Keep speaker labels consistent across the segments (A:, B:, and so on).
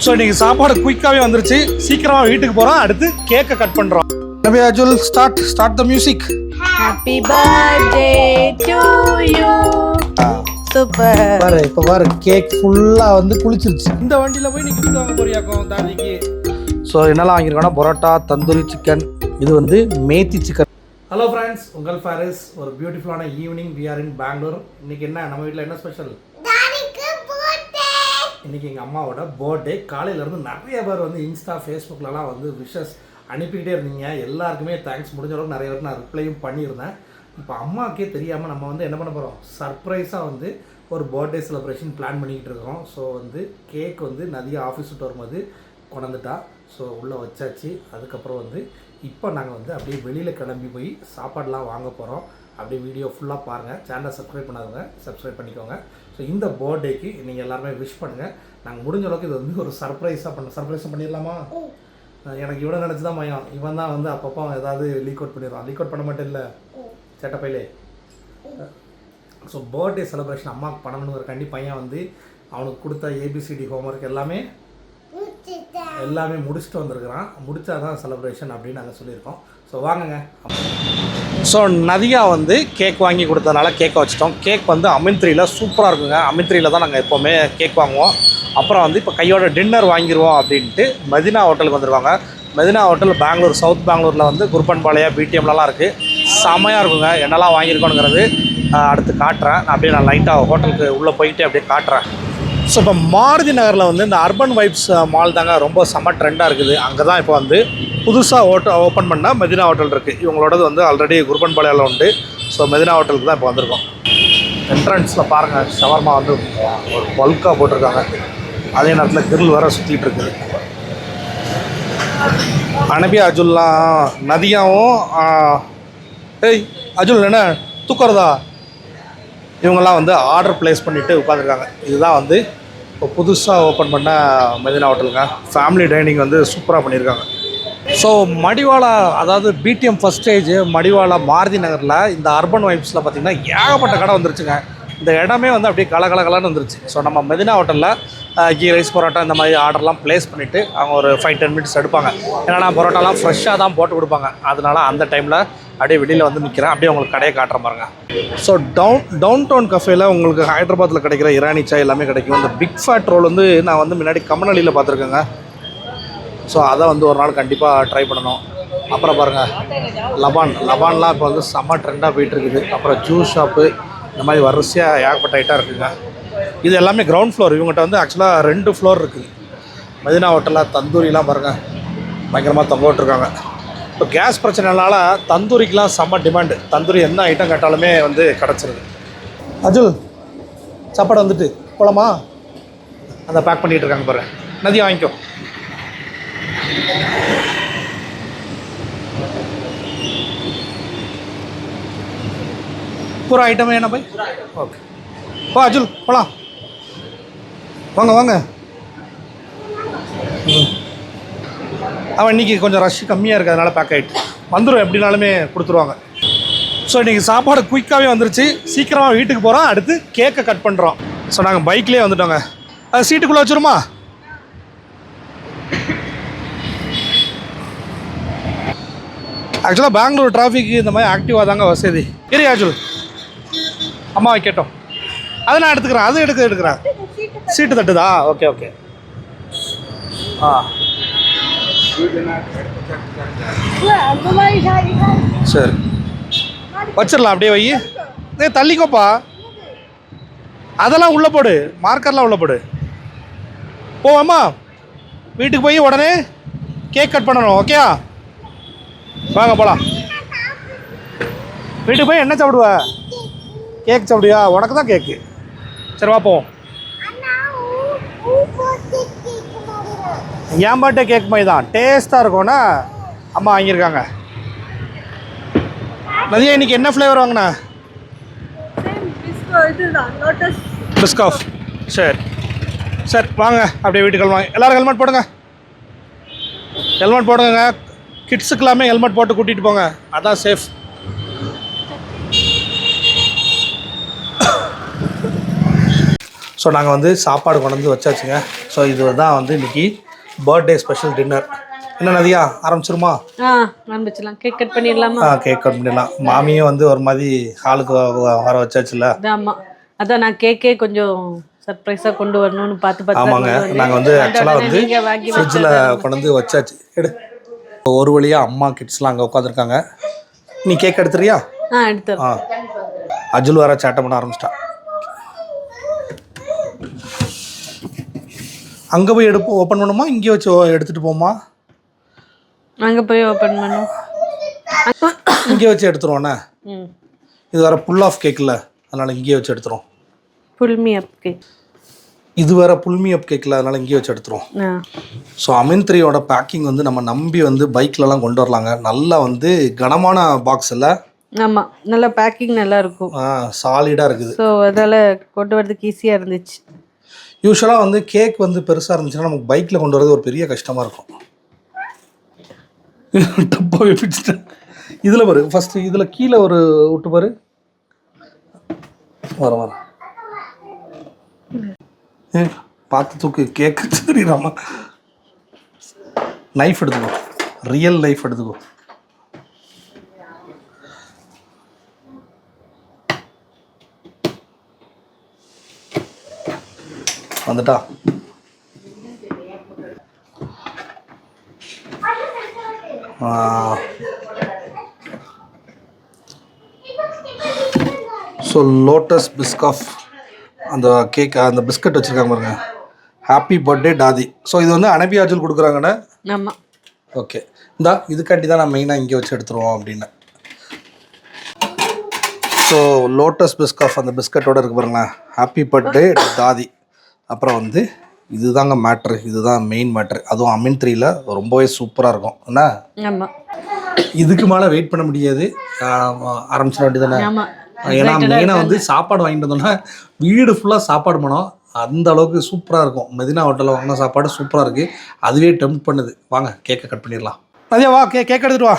A: So இன்னைக்கு சாப்பாடு குயிக்காகவே வந்துருச்சு. சீக்கிரமாக வீட்டுக்கு போகிறோம். அடுத்து கேக்கை கட் பண்ணுறோம். நபி Ajul start the music.
B: Happy birthday to you. Super.
A: பாரு இப்போ பாரு கேக் ஃபுல்லாக வந்து குளிச்சிருச்சு. இந்த வண்டியில் போய் நீங்கள் வீட்டு வாங்க போறியாக்கும் தாண்டிக்கு. ஸோ என்னெல்லாம் வாங்கியிருக்கோன்னா பரோட்டா, தந்தூரி சிக்கன், இது வந்து மேத்தி சிக்கன். ஹலோ ஃப்ரெண்ட்ஸ், உங்கள் ஃபாரிஸ். ஒரு பியூட்டிஃபுல்லான ஈவினிங். வி ஆர் இன் பெங்களூர். இன்னைக்கு என்ன நம்ம வீட்டில் என்ன ஸ்பெஷல்? இன்றைக்கி எங்கள் அம்மாவோட பர்த்டே. காலையிலேருந்து நிறைய பேர் வந்து இன்ஸ்டா ஃபேஸ்புக்லலாம் வந்து விஷஸ் அனுப்பிக்கிட்டே இருந்தீங்க. எல்லாருக்குமே தேங்க்ஸ். முடிஞ்ச அளவுக்கு நிறைய பேருக்கு நான் ரிப்ளையும் பண்ணியிருந்தேன். இப்போ அம்மாவுக்கே தெரியாமல் நம்ம வந்து என்ன பண்ண போகிறோம், சர்ப்ரைஸாக வந்து ஒரு பர்த்டே செலிப்ரேஷன் பிளான் பண்ணிக்கிட்டு இருக்கிறோம். ஸோ வந்து கேக் வந்து நதியா ஆஃபீஸ் விட்டு வரும்போது கொண்டுட்டா. ஸோ உள்ளே வச்சாச்சு. அதுக்கப்புறம் வந்து இப்போ நாங்கள் வந்து அப்படியே வெளியில் கிளம்பி போய் சாப்பாடெலாம் வாங்க போகிறோம். அப்படியே வீடியோ ஃபுல்லாக பாருங்கள். சேனலை சப்ஸ்கிரைப் பண்ணாதவங்க சப்ஸ்கிரைப் பண்ணிக்கோங்க. ஸோ இந்த பர்த்டேக்கு நீங்கள் எல்லாருமே விஷ் பண்ணுங்கள். நாங்கள் முடிஞ்ச அளவுக்கு இது வந்து ஒரு சர்ப்ரைஸாக பண்ணிடலாமா? எனக்கு இவனை நினச்சி தான் பயம். இவன் தான் வந்து அப்பப்போ ஏதாவது லீக் அவுட் பண்ணிடுவான். லீக் அவுட் பண்ண மாட்டேன் இல்லை சேட்டப்பையிலே. ஸோ பர்த்டே செலிப்ரேஷன் அம்மாவுக்கு பண்ணணுங்கிற பையன் வந்து அவனுக்கு கொடுத்த ஏபிசிடி ஹோம்ஒர்க் எல்லாமே முடிச்சுட்டு வந்திருக்கிறான். முடித்தா தான் செலிப்ரேஷன் அப்படின்னு நாங்கள் சொல்லியிருக்கோம். ஸோ வாங்குங்க. ஸோ நதியா வந்து கேக் வாங்கி கொடுத்ததுனால கேக்கை வச்சுட்டோம். கேக் வந்து அமின்த்ரியில் சூப்பராக இருக்குங்க. அமின்த்ரியில் தான் நாங்கள் எப்போவுமே கேக் வாங்குவோம். அப்புறம் வந்து இப்போ கையோட டின்னர் வாங்கிடுவோம் அப்படின்ட்டு மெதினா ஹோட்டலுக்கு வந்துருவாங்க. மெதினா ஹோட்டல் பெங்களூர், சவுத் பெங்களூரில் வந்து குருப்பன்பாளையா பிடிஎம்லலாம் இருக்குது. செமையாக இருக்குங்க. என்னெல்லாம் வாங்கியிருக்கோனுங்கிறது அடுத்து காட்டுறேன். அப்படியே நான் லைட்டாக ஹோட்டலுக்கு உள்ளே போயிட்டு அப்படியே காட்டுறேன். ஸோ இப்போ மாருதி நகரில் வந்து இந்த அர்பன் வைப்ஸ் மால் தாங்க ரொம்ப செம்ம ட்ரெண்டாக இருக்குது. அங்கே தான் இப்போ வந்து புதுசாக ஓப்பன் பண்ணால் மெதினா ஹோட்டல் இருக்குது. இவங்களோடது வந்து ஆல்ரெடி குருப்பன்பாளையாவில் உண்டு. ஸோ மெதினா ஹோட்டலுக்கு தான் இப்போ வந்திருக்கோம். என்ட்ரன்ஸில் பாருங்கள், ஷவர்மா வந்து ஒரு பல்காக போட்டிருக்காங்க. அதே நேரத்தில் கிரில் வேறு சுற்றிட்டு இருக்குது. அனபி அஜுல்லாம் நதியாவும் அஜுல் என்ன தூக்குறதா இவங்கெல்லாம் வந்து ஆர்டர் ப்ளேஸ் பண்ணிவிட்டு உட்காந்துருக்காங்க. இதுதான் வந்து இப்போ புதுசாக ஓப்பன் பண்ண மெதினா ஹோட்டலுங்க. ஃபேமிலி டைனிங் வந்து சூப்பராக பண்ணியிருக்காங்க. ஸோ மடிவாளா, அதாவது பிடிஎம் ஃபஸ்ட் ஸ்டேஜ் மடிவாளா மாருதி நகரில் இந்த அர்பன் வைப்ஸில் பார்த்திங்கன்னா ஏகப்பட்ட கடை வந்துருச்சுங்க. இந்த இடமே வந்து அப்படியே கலகலன்னு வந்துருச்சு. ஸோ நம்ம மெதினா ஹோட்டலில் கீ ரைஸ் பரோட்டா இந்த மாதிரி ஆர்டர்லாம் ப்ளேஸ் பண்ணிவிட்டு அவங்க ஒரு 5-10 மினிட்ஸ் எடுப்பாங்க. ஏன்னா பரோட்டாலாம் ஃப்ரெஷ்ஷாக தான் போட்டு கொடுப்பாங்க. அதனால அந்த டைமில் அப்படியே வெளியில் வந்து நிற்கிறேன். அப்படியே உங்களுக்கு கடையை காட்டுற பாருங்க. ஸோ டவுன் டவுன் கஃபேல உங்களுக்கு ஹைதராபாத்தில் கிடைக்கிற இரானி சாய் எல்லாமே கிடைக்கும். இந்த பிக் ஃபேட் ரோல் வந்து நான் வந்து முன்னாடி கம்மனடியில் பார்த்துருக்கேங்க. ஸோ அதை வந்து ஒரு நாள் கண்டிப்பாக ட்ரை பண்ணணும். அப்புறம் பாருங்கள் லபான்லாம் இப்போ வந்து செம்ம ட்ரெண்டாக போயிட்டுருக்குது. அப்புறம் ஜூஸ் ஷாப்பு இந்த மாதிரி வரிசையாக ஏகப்பட்ட ஐட்டம் இருக்குதுங்க. இது எல்லாமே கிரவுண்ட் ஃப்ளோர். இவங்ககிட்ட வந்து ஆக்சுவலாக 2 ஃப்ளோர் இருக்குது. மெதினா ஹோட்டலில் தந்தூரிலாம் பாருங்கள் பயங்கரமாக தொங்க விட்டுருக்காங்க. இப்போ கேஸ் பிரச்சனைனால தந்தூரிக்கெலாம் செம்ம டிமாண்டு. தந்தூரி என்ன ஐட்டம் கேட்டாலுமே வந்து கிடச்சிருது. அஜுல் சாப்பாடு வந்துட்டு போலாமா? அந்த பேக் பண்ணிகிட்டு இருக்காங்க பாரு. நதியா வாங்கிக்கோ. பூரா ஐட்டமே என்ன போய் ஓகே. ஓ அஜுல் போலாம் வாங்க. அவன் இன்றைக்கி கொஞ்சம் ரஷ் கம்மியாக இருக்குது, அதனால் பேக் ஆகிட்டு வந்துடும். எப்படினாலுமே கொடுத்துருவாங்க. ஸோ இன்றைக்கி சாப்பாடு குயிக்காகவே வந்துருச்சு. சீக்கிரமாக வீட்டுக்கு போகிறோம். அடுத்து கேக்கை கட் பண்ணுறோம். ஸோ நாங்கள் பைக்லேயே வந்துட்டோங்க. அது சீட்டுக்குள்ளே வச்சுருமா? ஆக்சுவலாக பெங்களூர் டிராஃபிக்கு இந்த மாதிரி ஆக்டிவாக தாங்க வசதி. சரி அஜுல், அம்மாவை கேட்டோம். அதை நான் எடுத்துக்கிறேன். அது எடுக்கிறேன். சீட்டு தட்டுதா? ஓகே. சரி வச்சிடலாம். அப்படியே வை. தள்ளிக்கோப்பா. அதெல்லாம் உள்ளே போடு. மார்க்கர்லாம் உள்ளே போடு. போவாம்மா வீட்டுக்கு போய் உடனே கேக் கட் பண்ணணும். ஓகேயா? வாங்க போகலாம். வீட்டுக்கு போய் என்ன சாப்பிடுவ? கேக் சாப்பிடுவியா? உனக்கு தான் கேக்கு. சரி வா போவோம். என் பர்த்டே கேக் மாதிரி தான் டேஸ்ட்டாக இருக்கும்னா அம்மா வாங்கியிருக்காங்க. நதியா இன்னைக்கு என்ன ஃப்ளேவர் வாங்கினா? பிஸ்காஃப். சரி வாங்க அப்படியே வீட்டுக்கு வாங்க. எல்லோரும் ஹெல்மெட் போடுங்க. கிட்ஸுக்கு எல்லாமே ஹெல்மெட் போட்டு கூட்டிகிட்டு போங்க. அதான் சேஃப். ஸோ நாங்கள் வந்து சாப்பாடு கொண்டு வந்து வச்சாச்சுங்க. ஸோ இது தான் வந்து இன்னைக்கு பர்த்டே ஸ்பெஷல் டின்னர். என்ன நதியா ஆரம்பிச்சிருமா?
B: ஆரம்பிச்சிடலாம். கேக் கட் பண்ணிடலாமா?
A: கேக் கட் பண்ணிடலாம். மாமியும் வந்து ஒரு மாதிரி ஹாலுக்கு வர வச்சாச்சுல.
B: ஆமாம், அதான் நான் கேக்கே கொஞ்சம் சர்ப்ரைஸாக கொண்டு வரணும்னு பார்த்து
A: ஆமாங்க, நாங்கள் வந்து ஆக்சுவலாக வந்து ஃப்ரிட்ஜில் கொண்டு வந்து வச்சாச்சு. ஒரு வழியாக அம்மா கிட்ஸ்லாம் அங்கே உட்காந்துருக்காங்க. நீ கேக் எடுத்துறியா?
B: எடுத்து.
A: அஜுல் வர சேட்டை பண்ண ஆரம்பிச்சிட்டான். அங்கே போய் ஓப்பன் பண்ணுமா, இங்கே வச்சு எடுத்துகிட்டு போமா?
B: அங்கே போய் ஓப்பன் பண்ணும்,
A: இங்கே வச்சு எடுத்துருவோண்ணே. இது வேறு புல் ஆஃப் கேக்கில், அதனால் இங்கேயே வச்சு எடுத்துருவோம்.
B: புல்மி அப் கேக்.
A: இது வேறு புல்மி அப் கேக்கில், அதனால் இங்கேயே வச்சு எடுத்துருவோம். ஸோ அமின் 3யோட பேக்கிங் வந்து நம்ம நம்பி வந்து பைக்லலாம் கொண்டு வரலாங்க. நல்லா வந்து கனமான பாக்ஸ் இல்லை?
B: ஆமாம், நல்லா பேக்கிங் நல்லா இருக்கும்.
A: சாலிடாக இருக்குது.
B: ஸோ அதால் கொண்டு வரதுக்கு ஈஸியாக இருந்துச்சு.
A: யூஸ்வலாக வந்து கேக் வந்து பெருசாக இருந்துச்சுன்னா நமக்கு பைக்கில் கொண்டு வரது ஒரு பெரிய கஷ்டமாக இருக்கும். டப்பாவே பிடிச்சிட்டேன். இதில் பாரு, ஃபஸ்ட்டு இதில் கீழே ஒரு விட்டு பாரு. வர பார்த்து தூக்கு, கேக்கு தெரியுறாமா. நைஃப் எடுத்துக்கோ, ரியல் நைஃப் எடுத்துக்கோ. வந்துட்டா? ஸோ லோட்டஸ் பிஸ்காஃப் அந்த கேக், அந்த பிஸ்கட் வச்சுருக்காங்க பாருங்க. Happy birthday டாதி. ஸோ இது வந்து அனபி அஜுல் கொடுக்குறாங்கண்ணே.
B: ஆமாம்,
A: ஓகே. இதுக்காண்டி தான் நான் மெயினாக இங்கே வச்சு எடுத்துருவோம் அப்படின்னு. ஸோ லோட்டஸ் பிஸ்காஃப் அந்த பிஸ்கட்டோடு இருக்கு பாருங்களேன். ஹாப்பி பர்த்டே தாதி. அப்புறம் வந்து இதுதாங்க மேட்ரு, இதுதான் மெயின் மேட்ரு. அதுவும் அமின் 3ல ரொம்பவே சூப்பராக இருக்கும் என்ன?
B: ஆமாம்,
A: இதுக்கு மேலே வெயிட் பண்ண முடியாது, ஆரம்பிச்சிட வேண்டியதானே. ஏன்னா மெயினாக வந்து சாப்பாடு வாங்கிட்டு வந்தோம்னா வீடு ஃபுல்லாக சாப்பாடு பண்ணோம். அந்த அளவுக்கு சூப்பராக இருக்கும். மெதினா ஹோட்டலில் வாங்கின சாப்பாடு சூப்பராக இருக்குது. அதுவே டெம்ப்ட் பண்ணுது. வாங்க கேக்கை கட் பண்ணிடலாம். அதே வா, கேக் எடுத்துகிட்டு வா.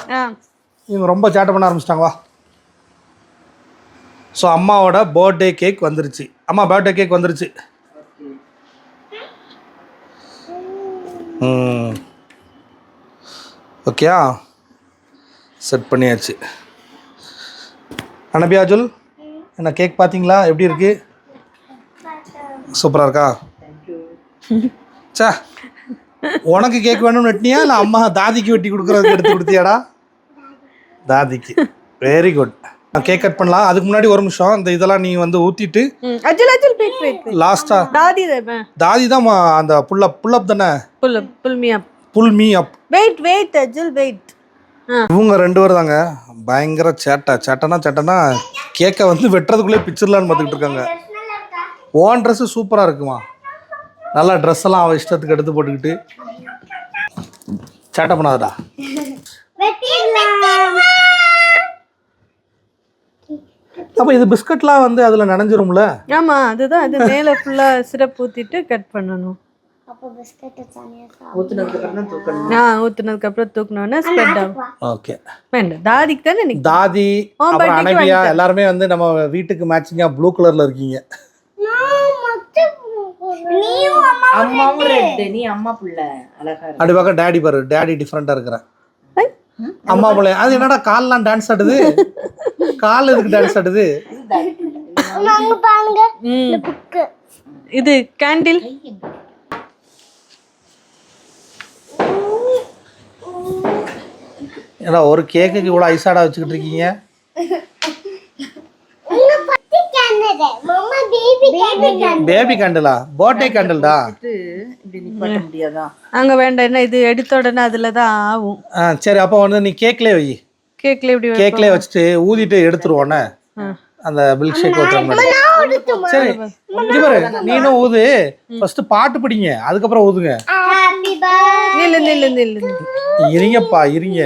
A: இவங்க ரொம்ப சேட்டை பண்ண ஆரம்பிச்சிட்டாங்க. வா. ஸோ அம்மாவோட பர்த்டே கேக் வந்துருச்சு. அம்மா பர்த்டே கேக் வந்துருச்சு. ஓகேயா, செட் பண்ணியாச்சு. அனபி அஜுல், என்ன கேக் பார்த்தீங்களா எப்படி இருக்கு? சூப்பராக இருக்கா? சே, உனக்கு கேக் வேணும்னு வெட்டினியா இல்லை அம்மா தாதிக்கு வெட்டி கொடுக்குறதுக்கு எடுத்து கொடுத்தியாடா? தாதிக்கு. Very good. கேக் கட் பண்ணலாம். அதுக்கு முன்னாடி ஒரு நிமிஷம், இந்த இதெல்லாம் நீ வந்து ஊற்றிட்டு லாஸ்டா தாதி தான் அந்த புல்லப் தானே? Pull me up.
B: Wait Ajul, wait.
A: இவங்க 2 பேர் தாங்க பயங்கர சேட்டைனா கேக்கை வந்து வெட்டுறதுக்குள்ளே பிச்சிடலான்னு பார்த்துக்கிட்டு இருக்காங்க. ஓன் ட்ரெஸ்ஸு சூப்பராக இருக்குமா, நல்லா ட்ரெஸ் எல்லாம் அவள் இஷ்டத்துக்கு எடுத்து போட்டுக்கிட்டு சேட்டை பண்ணாதடா. அப்போ இது பிஸ்கட்லாம் வந்து அதில் நனைஞ்சிரும்ல?
B: ஆமாம், அதுதான். அது மேலே ஃபுல்லாக சிரப் ஊற்றிட்டு கட் பண்ணணும். ஊத்துனதுக்கு அப்புறம் தூக்கணும்னா ஸ்ப்ரெட் ஆகும்.
A: ஓகே.
B: வேண்டாம், தாதிக்கு தானே.
A: தாதி அப்புறம் அனபியா எல்லாருமே வந்து நம்ம வீட்டுக்கு மேட்சிங்கா ப்ளூ கலர்ல இருக்கீங்க.
C: அம்மாவும் ரெட், நீ அம்மா புள்ள அழகா இருக்கு.
A: அப்படி பார்க்க டாடி பாரு, டாடி டிஃபரெண்டா இருக்கிறேன். அம்மா புள்ள அது என்னடா கால்லாம் டான்ஸ் ஆடுது? கால் எதுக்கு டான்ஸ் ஆடுது?
B: இது கேண்டில்.
A: ஏன்னா ஒரு கேக்குக்கு இவ்வளோ ஐசாடா வச்சுக்கிட்டு இருக்கீங்க. Baby candela? பர்த்டே கேண்டில்டா.
B: அங்க வேண்டாம், என்ன இது எடுத்த உடனே அதுல தான் ஆகும்.
A: சரி, அப்போ வந்து நீ கேக்லேயே வை. கேக்லேயே வச்சுட்டு ஊதிட்டு எடுத்துருவோன்னே அந்த மில்க் ஷேக் வச்சுருங்க. சரி இங்க பாரு, நீனும் ஊது. ஃபர்ஸ்ட் பாட்டு பிடிங்க, அதுக்கப்புறம் ஊதுங்க. இருங்கப்பா இருங்க.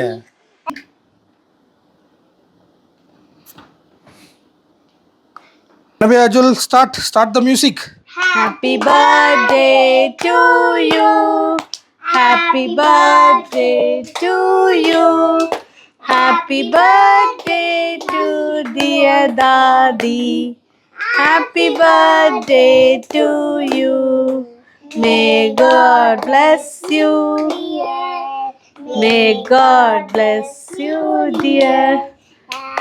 A: Nabi Ajul, start the music.
B: Happy birthday to you. Happy birthday to you. Happy birthday to dear Dadi. Happy birthday to you. May God bless you. May God bless you, dear.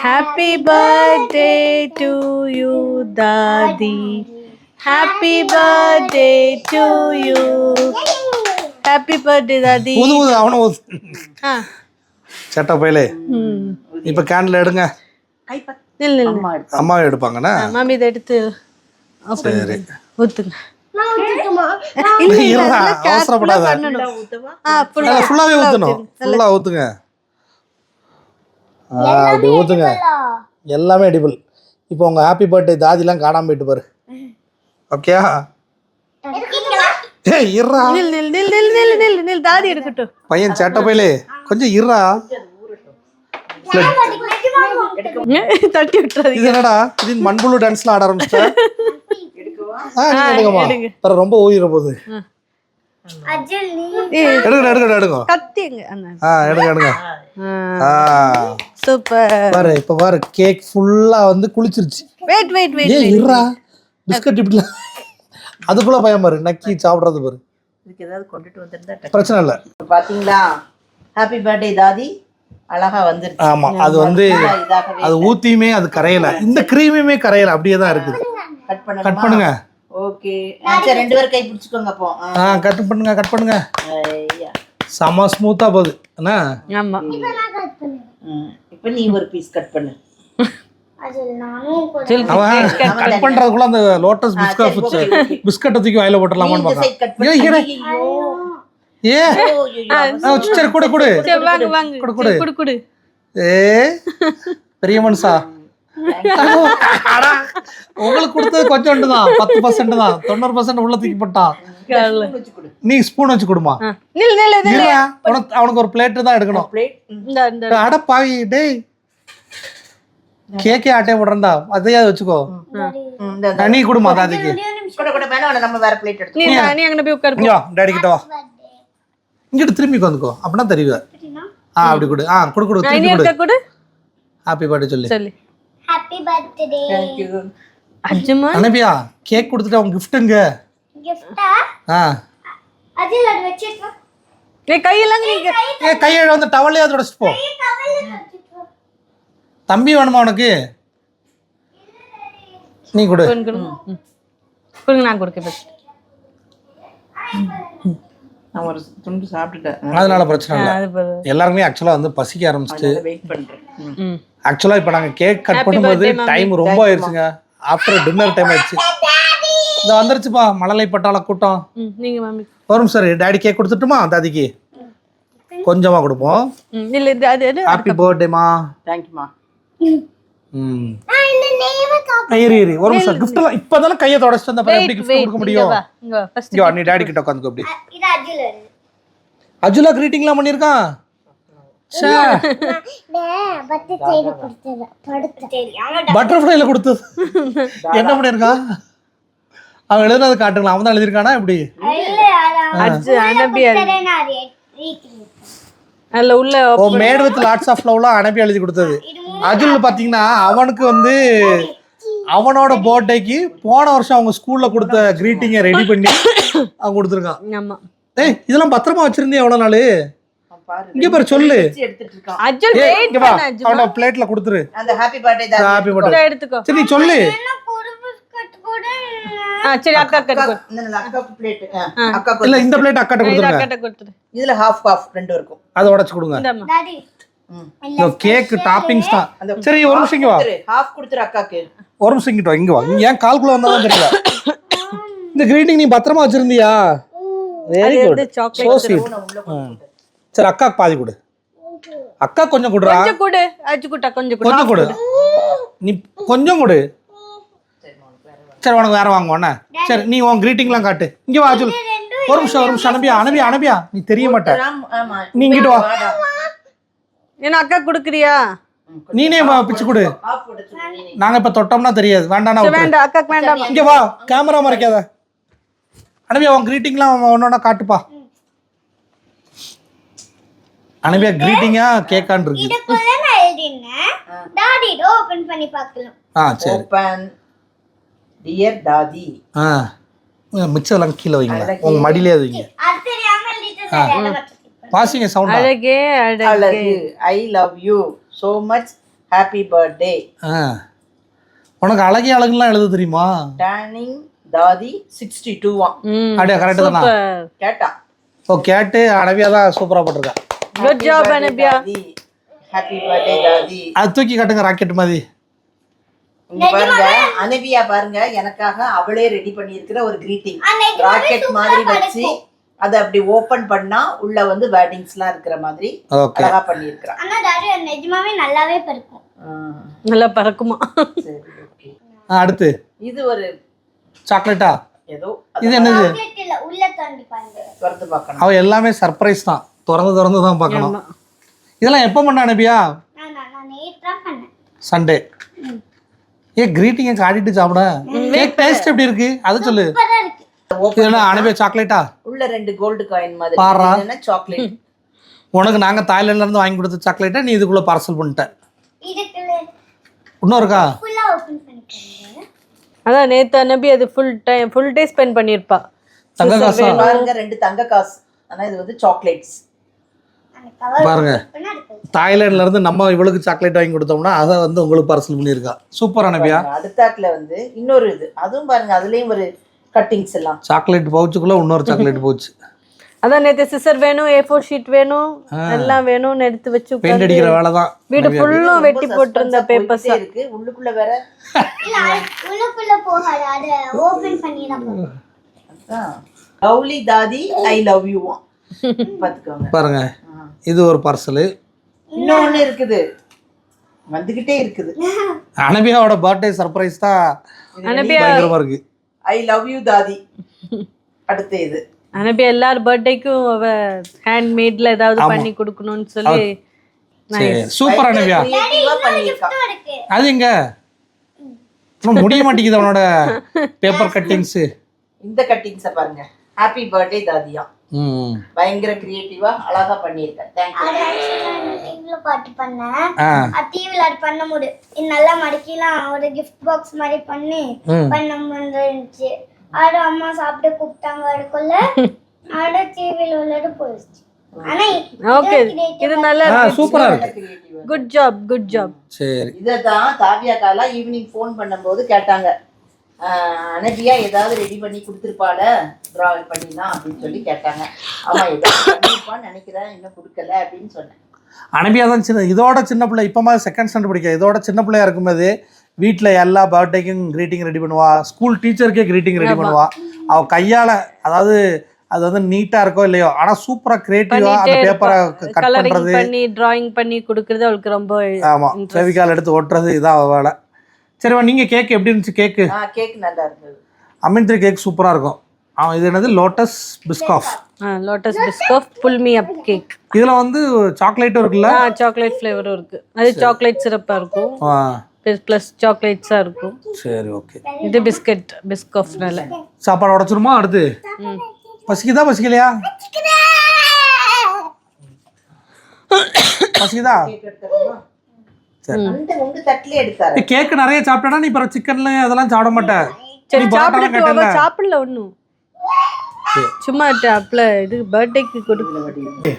B: Happy birthday to you, Daddy. Happy birthday to you. Happy birthday, Daddy.
A: ஊது ஊது அவனை ஊது
B: ஆ
A: சேட்டா பையலே. இப்போ candle எடுங்க.
B: நில் நில்
C: அம்மா எடுப்பா.
A: அம்மாவே எடுப்பாங்கண்ணா.
B: மாமி இதை எடுத்து
A: சரி
B: ஊத்துங்க.
A: இருடா, அவசரப்படாத. ஃபுல்லாவே ஊற்றணும். ஃபுல்லாக ஊற்றுங்க. அப்படி ஊற்றுங்க. எல்லாமே எடிபிள். இப்போ உங்கள் ஹாப்பி பர்த்டே தாதிலாம் காணாமல் போயிட்டு பாரு. ஓகேயா? ஏய் இருடா.
B: நில் நில் நில் நில் நில் நில் நில் தாடி எடுக்கட்டும்.
A: பையன் சேட்டை பையலே கொஞ்சம் இருடா.
B: தட்டி விட்டுறாதீங்க.
A: இது என்னடா இது மண்புழு டான்ஸ்லாம் ஆட ஆரம்பிச்சிட்டேன். ரொம்ப ஊயிர போகுது. எடுங்க
B: கத்திங்க.
A: எடுங்க.
B: சூப்பர்.
A: பாரு இப்ப பாரு கேக் ஃபுல்லா வந்து குளிச்சிருச்சு.
B: Wait wait wait.
A: ஏய் இருடா. பிஸ்கட் இப்படி அதுக்குள்ள பயம் பாரு நக்கி சாப்பிடுறது பாரு.
C: இதுக்கு ஏதாவது கொண்டுட்டு வந்திருந்தா
A: பிரச்சனை இல்லை.
C: பாத்தீங்களா ஹாப்பி பர்த்டே தாதி அழகா வந்துருச்சு.
A: ஆமா அது வந்து அது ஊத்தியுமே அது கரையல. இந்த கிரீமுமே கரையல அப்படியே தான் இருக்குது. கட் பண்ணுங்க.
C: ஓகே சரி ரெண்டு பேரும் கை பிடிச்சுக்கோங்க அப்போ.
A: கட் பண்ணுங்க.
C: ஐயா
A: செம ஸ்மூத்தா போகுது என்ன?
B: ஆமா.
C: இப்போ நீ ஒரு பீஸ் கட் பண்ணு.
A: கட் பண்றதுக்குள்ள அந்த லோட்டஸ் பிஸ்கட் தூக்கி வாயில போட்டுடலாமான்னு பாக்க. ஏ சரி கொடு
B: குடு.
A: ஏ பெரிய மனுஷா உங்களுக்கு கொடுத்தது கொஞ்சோண்டு தான். 10% தான். 90% உள்ள தூக்கி போட்டான். நீ ஸ்பூன் வச்சு கொடுமா. அவனுக்கு ஒரு பிளேட் தான் எடுக்கணும். அட பாவி டேய் கேக்கே ஆட்டே போடுறா அதையாவது வச்சுக்கோ. நீ கொடுமா தாதிக்கு.
C: நம்ம வேற பிளேட் எடுத்து
A: டேடி கிட்ட வா. இங்கிட்டு திரும்பி வந்துக்கோ அப்படின்னா தெரியுது. அப்படி கொடு. கொடு. ஹாப்பி பர்த்டே சொல்லு.
D: Happy birthday.
C: Thank you.
B: அஜ்ஜம்மா
A: அனுப்பியா கேக் கொடுத்துட்டு அவங்க கிஃப்ட்ங்க.
D: கிஃப்டா? அதில வெச்சிட்டு.
B: கையெல்லாம் நீங்க
A: கையை வந்து டவலையா தொடச்சிட்டு போ. தம்பி வேணுமா உனக்கு? நீ கொடு.
B: கொடுங்க நான் கொடுக்க.
C: நான் ஒரு துண்டு சாப்பிட்டுட்டேன்.
A: அதனால பிரச்சனை இல்லை. எல்லாருமே ஆக்சுவலா வந்து பசிக்க ஆரம்பிச்சிட்டு
C: வெயிட் பண்றேன்.
A: ஆக்சுவலா இப்போ நாங்கள் கேக் கட் பண்ணும்போது டைம் ரொம்ப ஆயிடுச்சுங்க. ஆஃப்டர் டின்னர் டைம் ஆயிடுச்சு. இந்த வந்துருச்சுப்பா மழலை பட்டாள கூட்டம்.
B: நீங்க மாமி
A: வரும் சார். டாடி கேக் கொடுத்துட்டுமா தாதிக்கு? கொஞ்சமா கொடுப்போம். ஹாப்பி பர்த்டேமா.
C: தேங்க்யூமா.
A: இரு ஒரு நிமிஷம். கிஃப்ட் எல்லாம் இப்பதானே கையை தொடச்சிட்டு வந்த அப்புறம் எப்படி கிஃப்ட் கொடுக்க முடியும்? இங்க நீ டாடி கிட்ட உட்காந்துக்கோ. அப்படி
D: இது அஜுல.
A: அஜுலா கிரீட்டிங்லாம் பண்ணிருக்கான். பட்டர்ஃப்ளைல கொடுத்தது என்ன பண்ணிருக்கா? அவன் எழுதுனது காட்டுங்களா? அவன் தான் எழுதிருக்கானா எப்படி? மேட் வித் லாட்ஸ் ஆஃப் லவ்லாம் அனுப்பி எழுதி கொடுத்தது. அஜுல் பாத்தீங்கன்னா அவனுக்கு வந்து அவனோட பர்த்டேக்கு போன வருஷம் அவங்க ஸ்கூல்ல கொடுத்த கிரீட்டிங்கை ரெடி பண்ணி அவன் கொடுத்துருக்கான். ஏய் இதெல்லாம் பத்திரமா வச்சிருந்தே எவ்வளவு நாள்? இங்க பாரு சொல்லு. அவன பிளேட்ல கொடுத்துரு.
C: அந்த ஹாப்பி பர்த்டே தான்.
A: ஹாப்பி பர்த்டே எடுத்துக்கோ. சரி சொல்லு.
B: சரி அக்கா கட்
C: இந்த அக்காக்கு பிளேட். அக்காக்கு
A: இல்ல இந்த பிளேட் அக்காட்ட கொடுத்துருங்க.
C: இதுல ஹாஃப் ஹாஃப் ரெண்டு இருக்கும்.
A: அத உடைச்சு கொடுங்க.
D: டாடி
A: இந்த கேக் டாப்பிங்ஸ் தான். சரி ஒரு நிமிஷம் இங்க வா.
C: ஹாஃப் கொடுத்துரு அக்காக்கு.
A: ஒரு நிமிஷம் இங்க வா. இங்க வா. ஏன் கால்குள்ள வந்தாலும் தெரியல. இந்த கிரீட்டிங் நீ பத்திரமா வச்சிருந்தியா? Very good. So sweet. சரி அக்கா பாதி கொடு. அக்கா கொஞ்சம் கொடுறா.
B: கொஞ்சம் கொடு. அஜு குட்டா கொஞ்சம் கொடு.
A: கொஞ்சம் கொடு. நீ கொஞ்சம் கொடு. சரி உனக்கு வேற வாங்குவோண்ணே. சரி நீ உன் கிரீட்டிங்லாம் காட்டு. இங்க வா அஜுல். ஒரு நிமிஷம் அனுப்பியா நீ தெரிய மாட்ட. நீ இங்கிட்டு வா.
B: என்ன அக்கா குடுக்குறியா?
A: நீனே பிச்சு கொடு. நாங்க இப்ப தொட்டோம்னா தெரியாது. வேண்டாம்
B: வேண்டாம் அக்காக்கு வேண்டாம்.
A: இங்க வா கேமரா மறைக்காத. அனுப்பியா உன் கிரீட்டிங்லாம் ஒன்னொன்னா காட்டுப்பா. அனுப்பியா கிரீட்டிங்கா கேக்கான் இருக்கு.
D: இதுக்குள்ள நான் எழுதினேன். டாடி இத ஓபன் பண்ணி பார்க்கலாம்.
A: சரி.
C: Open dear daddy.
A: மிச்சம் எல்லாம் கீழே வைங்களேன், உங்கள் மடியிலே அது வைங்க.
D: அது தெரியாம எழுதிட்டு
A: வாசிங்க சவுண்டா.
B: அழகே அழகே.
C: அழகு. I love you so much, happy birthday.
A: உனக்கு அழகே அழகுலாம் எழுத தெரியுமா?
C: Turning தாதி 62
A: அப்படியே கரெக்டு தானா?
C: கேட்டா.
A: ஓ கேட்டு அனபியா தான் சூப்பராக போட்டிருக்கா.
B: Good job Anabiya.
C: Happy birthday தாதி.
A: அது தூக்கி காட்டுங்க ராக்கெட் மாதிரி.
C: இங்க பாருங்க அனபியா பாருங்க, எனக்காக அவளே ரெடி பண்ணியிருக்கிற ஒரு கிரீட்டிங் ராக்கெட் மாதிரி வச்சு அதை அப்படி ஓபன் பண்ணா உள்ள வந்து வேர்டிங்ஸ்லாம் இருக்கிற மாதிரி அழகா பண்ணியிருக்கிறா.
D: ஆனா டாடி நிஜமாவே நல்லாவே பறக்கும்.
B: நல்லா பறக்குமா?
C: சரி ஓகே.
A: அடுத்து
C: இது ஒரு
A: சாக்லேட்டா?
C: ஏதோ
A: இது என்னது?
D: சாக்லேட் இல்ல, உள்ள தண்டி பாருங்க.
C: திறந்து பார்க்கணும்.
A: அவ எல்லாமே சர்ப்ரைஸ் தான், திறந்து தான் பார்க்கணும். இதெல்லாம் எப்போ பண்ண அனுப்பியா?
D: நான் நேற்றா பண்ணேன்.
A: சண்டே. கிரீட்டிங்கை காட்டிட்டு சாப்பிட. கேக் டேஸ்ட் எப்படி இருக்கு அது சொல்லு.
D: சூப்பரா இருக்கு.
A: இதெல்லாம் அனுப்பிய சாக்லேட்டா?
C: உள்ள 2 கோல்டு காயின் மாதிரி.
A: பாரா.
C: என்ன சாக்லேட்?
A: உனக்கு நாங்க தாய்லாந்துல இருந்து வாங்கி கொடுத்த சாக்லேட்டை நீ இதுக்குள்ள பார்சல் பண்ணிட்ட.
D: இதுக்குள்ள
A: இன்னும் இருக்கா?
D: ஃபுல்லா ஓபன் பண்ணிக்கோங்க.
B: அதான் நேத்து அனபி அது ஃபுல் டே ஸ்பெண்ட் பண்ணிருப்பா.
A: தங்க காசா?
C: பாருங்க 2 தங்க காசு. ஆனா இது வந்து சாக்லேட்ஸ்.
A: பாருங்க தாய்லாந்துல இருந்து நம்ம இவளுக்கு சாக்லேட் வாங்கி கொடுத்தோம்னா அதை வந்து உங்களுக்கு பார்சல் பண்ணியிருக்கா. சூப்பர் அனுப்பியா.
C: அடுத்தாக்குல வந்து இன்னொரு இது அதுவும் பாருங்க, அதுலயும் ஒரு கட்டிங்ஸ் எல்லாம்.
A: சாக்லேட் பவுச்சுக்குள்ள இன்னொரு சாக்லேட் பவுச்.
B: அதான் நேத்து சிசர் வேணும், A4 ஷீட் வேணும், எல்லாம் வேணும்னு எடுத்து வச்சு
A: பெயிண்ட் அடிக்கிற வேலை தான்.
B: வீடு ஃபுல்லும் வெட்டி போட்டிருந்த பேப்பர்ஸ்
C: இருக்கு. உள்ளுக்குள்ள வேற
D: இல்ல உள்ளுக்குள்ள போகாத, அத ஓபன் பண்ணி தான் போகும்.
C: அதான் லவ்லி தாதி ஐ லவ் யூ பாத்துக்கோங்க.
A: பாருங்க இது ஒரு பார்சல்.
C: இன்னொன்னு இருக்குது, வந்துகிட்டே இருக்குது.
A: அனபியாவோட பர்த்டே சர்ப்ரைஸ் தான்.
B: அனபியா
A: பயங்கரமா இருக்கு.
C: ஐ லவ் யூ தாதி. அடுத்து இது
B: அனபியா எல்லார் பர்த்டேக்கும் அவ ஹேண்ட் மேட்ல ஏதாவது பண்ணி கொடுக்கணும்னு சொல்லி
A: சூப்பர் அனபியா.
C: கிரியேட்டிவா பண்ணிருக்கா.
A: அது எங்க முடிய மாட்டேங்குது அவனோட பேப்பர் கட்டிங்ஸ்.
C: இந்த கட்டிங்ஸை பாருங்க. ஹாப்பி பர்த்டே தாதியா. பயங்கர கிரியேட்டிவா அழகா பண்ணிருக்கேன். Thank you.
D: டிவில பாட்டு பண்ணேன். டிவில அது பண்ண முடியும். நல்லா மடக்கிலாம் ஒரு கிஃப்ட் பாக்ஸ் மாதிரி பண்ணி பண்ண முடிஞ்சிருந்துச்சு. அது அம்மா சாப்பிட்டு கூப்பிட்டாங்க. அதுக்குள்ள அட டிவில உள்ளது போயிடுச்சு. ஆனா
B: ஓகே இது நல்லா
A: சூப்பரா இருக்கு.
B: Good job. சரி
C: இததான் தாவியா காலா ஈவினிங் ஃபோன் பண்ணும்போது கேட்டாங்க, அனபியா ஏதாவது ரெடி பண்ணி கொடுத்துருப்பாள ட்ரா பண்ணிடலாம் அப்படின்னு சொல்லி கேட்டாங்க. ஆமா ஏதாவது பண்ணிருப்பான்னு நினைக்கிறேன், இன்னும் கொடுக்கல அப்படின்னு சொன்னேன்.
A: அனபியா தான் சின்ன, இதோட சின்ன பிள்ளை. இப்போமா செகண்ட் ஸ்டாண்டர்ட் படிக்க, இதோட சின்ன பிள்ளையா இருக்கும்போது வீட்டில் எல்லா பர்த்டேக்கும் க்ரீட்டிங் ரெடி பண்ணுவா. ஸ்கூல் டீச்சருக்கே க்ரீட்டிங் ரெடி பண்ணுவா. அவள் கையால், அதாவது அது வந்து நீட்டாக இருக்கோ இல்லையோ, ஆனால் சூப்பராக க்ரியேட்டிவாக அந்த பேப்பரை கட் பண்ணுறது,
B: பண்ணி டிராயிங் பண்ணி கொடுக்குறது அவளுக்கு ரொம்ப.
A: ஆமாம் ஃபெவிகால் எடுத்து ஒட்டுறது, இதான் அவள் வேலை. சரிவா, நீங்கள் கேக் எப்படி இருந்துச்சு? கேக்கு
C: நல்லா இருந்தது.
A: அமின்த்ரி கேக் சூப்பராக இருக்கும். இது என்னது? Lotus Biscoff.
B: Lotus Biscoff pull me up cake.
A: இதில் வந்து சாக்லேட்டும் இருக்குல்ல?
B: சாக்லேட் ஃப்ளேவரும் இருக்குது. அது சாக்லேட் சிரப்பாக இருக்கும், ப்ளஸ் சாக்லேட்ஸாக இருக்கும்.
A: சரி ஓகே.
B: இது பிஸ்காஃப்னால.
A: சாப்பாடு உடச்சிருமா? அடுத்து பசிக்குதா பசிக்கலையா? பசிக்குதா? கேக்கு நிறைய சாப்பிட்டா நீ பிறகு சிக்கன்ல அதெல்லாம் சாப்பிட மாட்டேன்.
B: சரி சாப்பிடல ஒன்றும், சும்மா டாப்ல இது பர்த்டேக்கு கொடுக்க.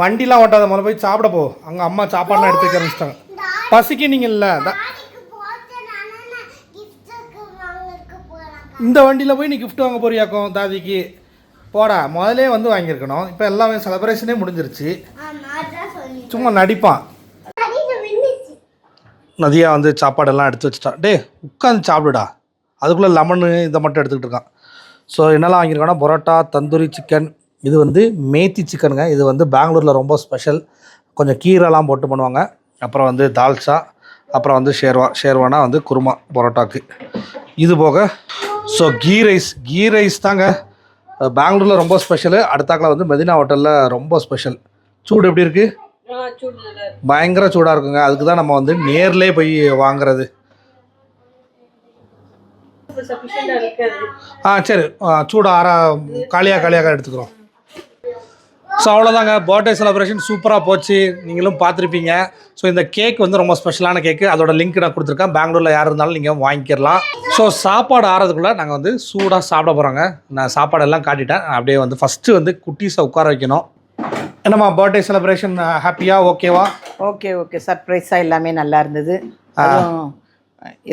A: வண்டிலாம் ஓட்டாத, முதல்ல போய் சாப்பிட போ. அங்கே அம்மா சாப்பாடுலாம் எடுத்து வைக்க ஆரம்பிச்சிட்டாங்க. பசிக்கு நீங்கள்ல இந்த வண்டியில் போய் நீ கிஃப்ட் வாங்க போறியாக்கும் தாதிக்கு? போடா, முதலே வந்து வாங்கியிருக்கணும். இப்போ எல்லாமே செலிப்ரேஷனே முடிஞ்சிருச்சு. சும்மா நடிப்பான். நதியா வந்து சாப்பாடெல்லாம் எடுத்து வச்சுட்டா. டே உட்காந்து சாப்பிடுடா. அதுக்குள்ளே லெமனு இதை மட்டும் எடுத்துக்கிட்டு இருக்கான். ஸோ என்னெல்லாம் வாங்கியிருக்கோன்னா பரோட்டா, தந்தூரி சிக்கன், இது வந்து மேத்தி சிக்கனுங்க. இது வந்து பெங்களூரில் ரொம்ப ஸ்பெஷல். கொஞ்சம் கீரைலாம் போட்டு பண்ணுவாங்க. அப்புறம் வந்து தால்சா, அப்புறம் வந்து ஷேர்வானா வந்து குருமா பரோட்டாக்கு. இது போக ஸோ கீ ரைஸ் தாங்க பெங்களூரில் ரொம்ப ஸ்பெஷலு. அடுத்தாக்கில் வந்து மெதினா ஹோட்டலில் ரொம்ப ஸ்பெஷல். சூடு எப்படி இருக்குது? பயங்கர சூடாக இருக்குங்க. அதுக்கு தான் நம்ம வந்து நேர்லேயே போய் வாங்குறது. சரி சூடு காலியாக எடுத்துக்கிறோம். ஸோ அவ்வளோதாங்க, பர்த்டே செலிப்ரேஷன் சூப்பராக போச்சு. நீங்களும் பார்த்துருப்பீங்க. ஸோ இந்த கேக் வந்து ரொம்ப ஸ்பெஷலான கேக்கு. அதோட லிங்க் நான் கொடுத்துருக்கேன். பெங்களூரில் யார் இருந்தாலும் நீங்கள் வாங்கிக்கிறலாம். ஸோ சாப்பாடு ஆறதுக்குள்ளே நாங்கள் வந்து சூடாக சாப்பிட போகிறோங்க. நான் சாப்பாடெல்லாம் காட்டிட்டேன். அப்படியே வந்து ஃபஸ்ட்டு வந்து குட்டீஸை உட்கார வைக்கணும். என்னம்மா பர்த்டே செலிப்ரேஷன் ஹாப்பியா? ஓகேவா?
C: ஓகே ஓகே, சர்ப்ரைஸாக எல்லாமே நல்லா இருந்தது.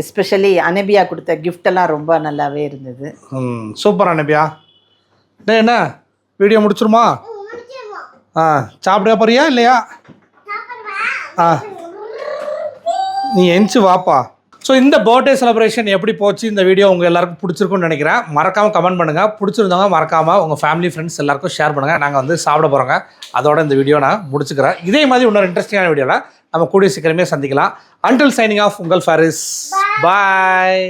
C: எஸ்பெஷலி அனபியா கொடுத்த கிஃப்டெல்லாம் ரொம்ப நல்லாவே இருந்தது.
A: சூப்பர் அனபியா. என்ன வீடியோ முடிச்சிருமா? சாப்பிட போறியா இல்லையா? நீ எஞ்சி வாப்பா. ஸோ இந்த பர்த்டே செலிப்ரேஷன் எப்படி போச்சு, இந்த வீடியோ உங்கள் எல்லாருக்கும் பிடிச்சிருக்குன்னு நினைக்கிறேன். மறக்காமல் கமெண்ட் பண்ணுங்கள். பிடிச்சிருந்தவங்க மறக்காமல் உங்கள் ஃபேமிலி ஃப்ரெண்ட்ஸ் எல்லாருக்கும் ஷேர் பண்ணுங்கள். நாங்கள் வந்து சாப்பிட போகிறோங்க. அதோட இந்த வீடியோ நான் முடிச்சுக்கிறேன். இதே மாதிரி இன்னொரு இன்ட்ரெஸ்டிங்கான வீடியோவில் நம்ம கூடிய சீக்கிரமே சந்திக்கலாம். அன்டில் சைனிங் ஆஃப், உங்கள் ஃபாரிஸ். பாய்.